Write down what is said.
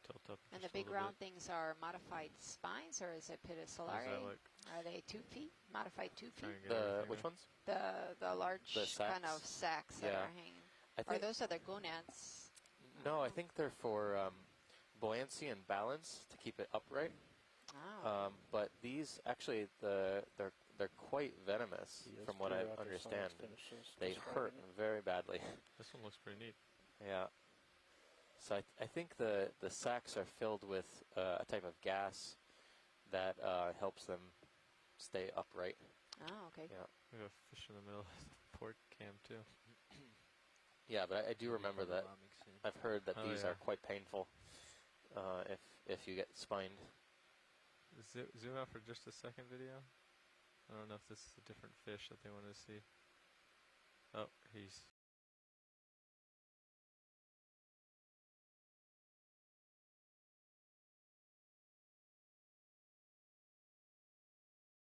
tilt up. And the big round things are modified spines, or is it pedicellare? Are they 2 feet? Modified 2 feet? Which ones? The large kind of sacks that are hanging. Are those other gonads? No, I think they're for buoyancy and balance to keep it upright. Oh. But these actually, they're quite venomous, from what I understand. They hurt very badly. This one looks pretty neat. Yeah. So I think the sacs are filled with a type of gas that helps them stay upright. Oh, okay. Yeah. We have a fish in the middle of the port cam too. Yeah, but I do remember that. I've heard that these are quite painful if you get spined. Zoom out for just a second video. I don't know if this is a different fish that they want to see. Oh, he's